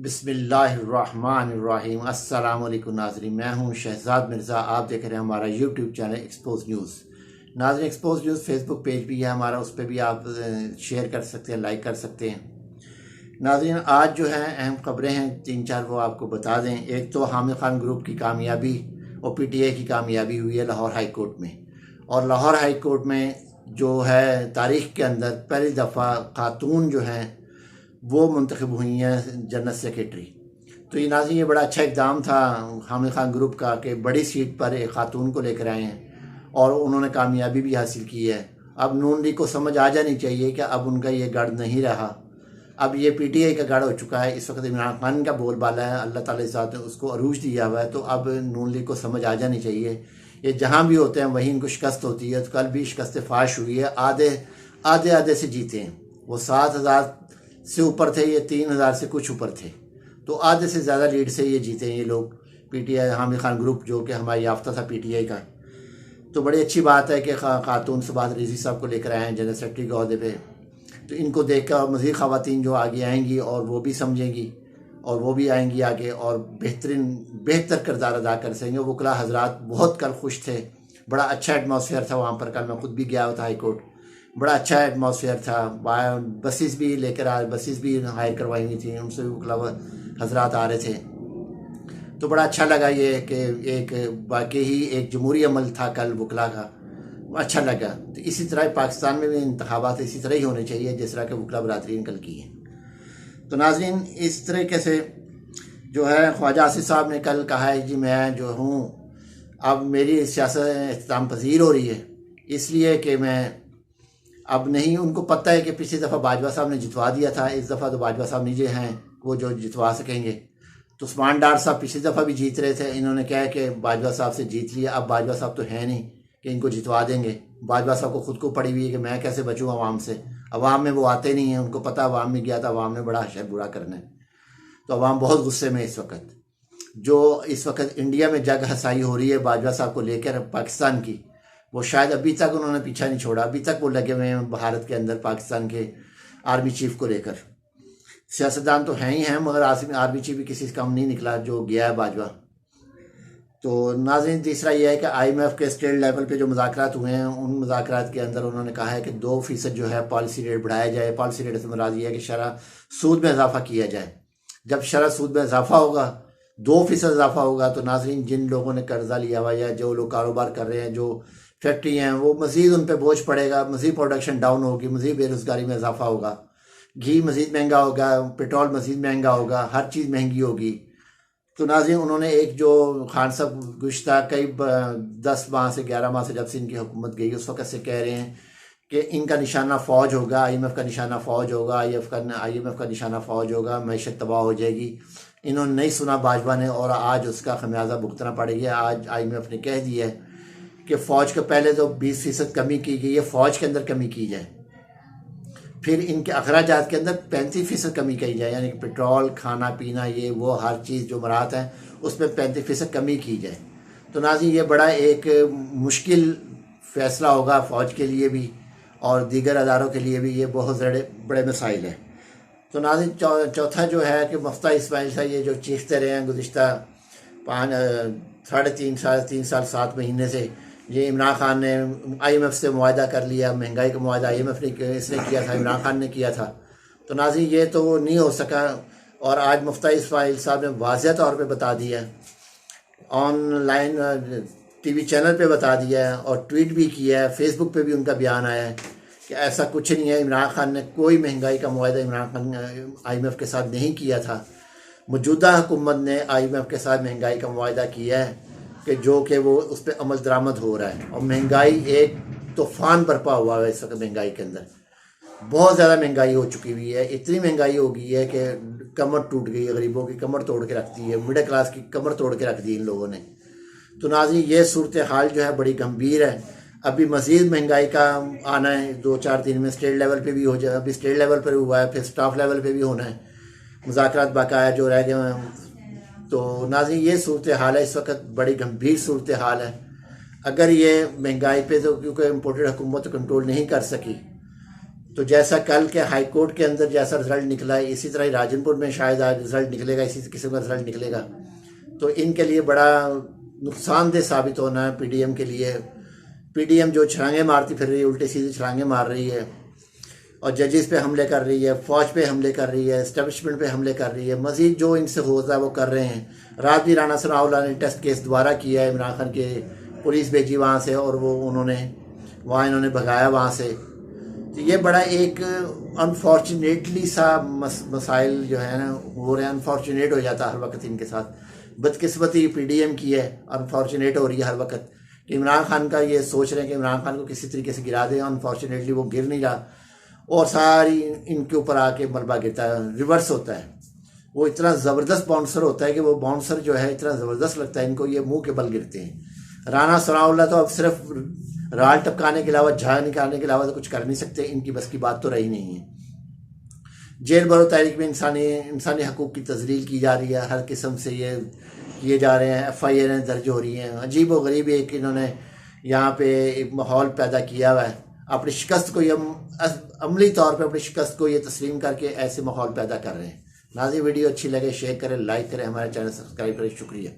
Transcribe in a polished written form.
बिस्मिल्लाहिर्रहमानिर्रहीम। अस्सलाम वालेकुम नाज़रीन, मैं हूं शहजाद मिर्ज़ा। आप देख रहे हैं हमारा यूट्यूब चैनल एक्सपोज न्यूज़। नाज़रीन, एक्सपोज न्यूज़ फेसबुक पेज भी है हमारा, उस पर भी आप शेयर कर सकते हैं, लाइक कर सकते हैं। नाज़रीन, आज जो है अहम खबरें हैं 3-4, वो आपको बता दें। एक तो हामिद खान ग्रुप की कामयाबी और PTI की कामयाबी हुई है लाहौर हाई कोर्ट में। और लाहौर हाई कोर्ट में जो है तारीख़ के अंदर पहली दफ़ा खातून जो हैं वो मुंतखब हुई हैं जनरल सेक्रेटरी। तो ये नाज़रीन, ये बड़ा अच्छा इक़दाम था हामिद खान ग्रुप का कि बड़ी सीट पर एक खातून को लेकर आए हैं और उन्होंने कामयाबी भी हासिल की है। अब नून लीग को समझ आ जानी चाहिए कि अब उनका ये गढ़ नहीं रहा, अब ये PTI का गढ़ हो चुका है। इस वक्त इमरान खान का बोलबाला है, अल्लाह ताला ने उसको अरूज दिया हुआ है। तो अब नून लीग को समझ आ जानी चाहिए, ये जहाँ भी होते हैं वहीं इनको शिकस्त होती है। तो कल भी शिकस्त फाश हुई है, आधे से जीते हैं। वो 7,000 से ऊपर थे, ये 3,000 से कुछ ऊपर थे। तो आधे से ज़्यादा लीड से ये जीते हैं ये लोग, PTI हामिद खान ग्रुप, जो कि हमारा याफ्ता था PTI का। तो बड़ी अच्छी बात है कि खातून सबात रिजवी साहब को लेकर आए हैं जनरल सेक्रेटरी के अहदे पे। तो इनको देख कर मज़ीद ख़वातीन जो आगे आएंगी और वो भी समझेंगी और वो भी आएंगी आगे और बेहतर किरदार अदा कर सकेंगे। वकला हजरात बहुत कल खुश थे, बड़ा अच्छा एटमॉस्फेयर था वहाँ पर। कल मैं खुद भी गया हुआ था हाई कोर्ट, बड़ा अच्छा एटमॉस्फेयर था। बसेस भी लेकर बसेस भी हायर करवाई हुई थी, उनसे भी वकला हजरात आ रहे थे। तो बड़ा अच्छा लगा ये कि एक वाकई ही एक जमहूरी अमल था कल वकला का, अच्छा लगा। तो इसी तरह पाकिस्तान में भी इंतखाबात इसी तरह ही होने चाहिए जिस तरह के वकला बरादरीन कल की है। तो नाजरीन, इस तरीके से जो है ख्वाजा आसिफ साहब ने कल कहा है जी मैं जो हूँ अब मेरी सियासत इख्तिताम पजीर हो रही है, इसलिए कि मैं अब नहीं, उनको पता है कि पिछली दफ़ा बाजवा साहब ने जितवा दिया था, इस दफ़ा तो बाजवा साहब नहीं जो हैं वो जो जितवा सकेंगे। तो उस्मान डार साहब पिछली दफ़ा भी जीत रहे थे, इन्होंने कहा कि बाजवा साहब से जीत लिया, अब बाजवा साहब तो है नहीं कि इनको जितवा देंगे। बाजवा साहब को खुद को पड़ी हुई है कि मैं कैसे बचूँ अवाम से। अवाम में वो आते नहीं हैं, उनको पता अवाम में गया था, अवाम ने बड़ा हशर बुरा करना है। तो अवाम बहुत गुस्से में इस वक्त, जो इस वक्त इंडिया में जग हसाई हो रही है बाजवा साहब को लेकर पाकिस्तान की, वो शायद अभी तक उन्होंने पीछा नहीं छोड़ा। अभी तक वो लगे हुए हैं भारत के अंदर पाकिस्तान के आर्मी चीफ को लेकर। सियासतदान तो हैं ही हैं, मगर आर्मी चीफ भी किसी से कम नहीं निकला जो गया है बाजवा। तो नाज़रीन, तीसरा यह है कि IMF के स्टेट लेवल पे जो मुज़ाकरात हुए हैं, उन मुज़ाकरात के अंदर उन्होंने कहा है कि 2% जो है पॉलिसी रेट बढ़ाया जाए। पॉलिसी रेट से मुराद ये है कि शरह सूद में इजाफा किया जाए। जब शरह सूद में इजाफा होगा, 2% इजाफा होगा, तो नाज़रीन जिन लोगों ने कर्जा लिया हुआ या जो लोग कारोबार कर रहे हैं, जो फैक्ट्री हैं, वो मज़ीद उन पर बोझ पड़ेगा, मज़ीद प्रोडक्शन डाउन होगी, मज़ीद बेरोज़गारी में इजाफा होगा, घी मज़ीद महंगा होगा, पेट्रोल मज़ीद महंगा होगा, हर चीज़ महंगी होगी। तो नाज़रीन, उन्होंने एक जो खान साहब गुज़श्ता कई 10 माह से 11 माह से जब से इनकी हुकूमत गई, उस वक़्त से कह रहे हैं कि इनका निशाना फ़ौज होगा, IMF का निशाना फ़ौज होगा, IMF का निशाना फ़ौज होगा, मैशत तबाह हो जाएगी। इन्होंने नहीं सुना बाजवा ने, और आज उसका खमियाजा भुगतना पड़ेगा। आज IMF ने कह दिया है कि फ़ौज के पहले तो 20% कमी की गई है, फ़ौज के अंदर कमी की जाए, फिर इनके अखराजात के अंदर 35% कमी की जाए, यानी कि पेट्रोल, खाना पीना, ये वो हर चीज़ जो मराहत हैं उसमें 35% कमी की जाए। तो नाज़रीन, ये बड़ा एक मुश्किल फ़ैसला होगा फ़ौज के लिए भी और दीगर अदारों के लिए भी, ये बहुत बड़े मसाइल हैं। तो नाज़रीन, चौथा जो है कि मुफ्ता इस्माइल साहब ये जो चीखते रहे हैं गुज़िश्ता 3 साल 7 महीने से, ये इमरान खान ने IMF से मुआहदा कर लिया, महंगाई का मुआहदा IMF ने इसने किया था, इमरान खान ने किया था। तो नाज़रीन, ये तो नहीं हो सका। और आज मुफ्ता इस्माइल साहब ने वाज़ेह तौर पे बता दिया, ऑनलाइन TV चैनल पे बता दिया है और ट्वीट भी किया है, फेसबुक पे भी उनका बयान आया है कि ऐसा कुछ नहीं है। इमरान खान ने कोई महंगाई का मुआहदा इमरान खान IMF के साथ नहीं किया था। मौजूदा हुकूमत ने IMF के साथ महंगाई का मुआहदा किया है कि जो कि वो उस पर अमल दरामद हो रहा है। और महंगाई एक तूफ़ान बरपा हुआ है इस वक्त। महंगाई के अंदर बहुत ज़्यादा महंगाई हो चुकी हुई है, इतनी महंगाई हो गई है कि कमर टूट गई है, गरीबों की कमर तोड़ के रख दी है, मिडिल क्लास की कमर तोड़ के रख दी इन लोगों ने। तो नाज़रीन, ये सूरत हाल जो है बड़ी गंभीर है। अभी मज़ीद महंगाई का आना है 2-4 दिन में, स्टेट लेवल पे भी हो जाए। अभी स्टेट लेवल पर हुआ है, फिर स्टाफ लेवल पे भी होना है, मुज़ाकरात बकाया जो रह गए हैं। तो नाज़रीन, ये सूरत हाल है इस वक्त, बड़ी गंभीर सूरत हाल है। अगर ये महंगाई पे तो क्योंकि इम्पोर्टेड हुकूमत कंट्रोल नहीं कर सकी, तो जैसा कल के हाई कोर्ट के अंदर जैसा रिजल्ट निकला है, इसी तरह ही राजनपुर में शायद आज रिजल्ट निकलेगा, इसी किस्म का रिजल्ट निकलेगा। तो इनके लिए बड़ा नुकसानदेह साबित होना है पीडीएम के लिए। पीडीएम जो छलांगे मारती फिर रही है, उल्टे सीधे छलांगे मार रही है और जजेस पे हमले कर रही है, फौज पे हमले कर रही है, एस्टेब्लिशमेंट पे हमले कर रही है। मजीद जो इनसे होता है वो कर रहे हैं। रात भी राना सनाउल्लाह ने टेस्ट केस दोबारा किया है, इमरान खान के पुलिस भेजी वहाँ से और वो वहाँ इन्होंने भगाया वहाँ से। तो ये बड़ा एक अनफॉर्चुनेटली सा मसाइल जो है ना हो रहे हैं। अनफॉर्चुनेट हो जाता है हर वक्त इनके साथ। बदकिस्मती पीडीएम की है, अनफॉर्चुनेट हो रही है हर वक्त कि इमरान खान का ये सोच रहे हैं कि इमरान खान को किसी तरीके से गिरा दें। अनफॉर्चुनेटली वो गिर नहीं रहा और सारी इनके ऊपर आके मलबा गिरता है, रिवर्स होता है। वो इतना ज़बरदस्त बाउंसर होता है कि वो बाउंसर जो है इतना ज़बरदस्त लगता है इनको, ये मुंह के बल गिरते हैं। राना सनाउल्लाह तो अब सिर्फ राल टपकाने के अलावा, झाग निकालने के अलावा तो कुछ कर नहीं सकते। इनकी बस की बात तो रही नहीं है। जेल भरो तहरीक में इंसानी हकूक़ की तजलील की जा रही है, हर किस्म से ये किए जा रहे हैं। FIR दर्ज हो रही हैं। अजीब व गरीब एक इन्होंने यहाँ पे एक माहौल पैदा किया हुआ है। अपनी शिकस्त को ये अमली तौर पे अपनी शिकस्त को ये तस्लीम करके ऐसे माहौल पैदा कर रहे हैं। नाज़रीन वीडियो अच्छी लगे शेयर करें, लाइक करें, हमारे चैनल सब्सक्राइब करें। शुक्रिया।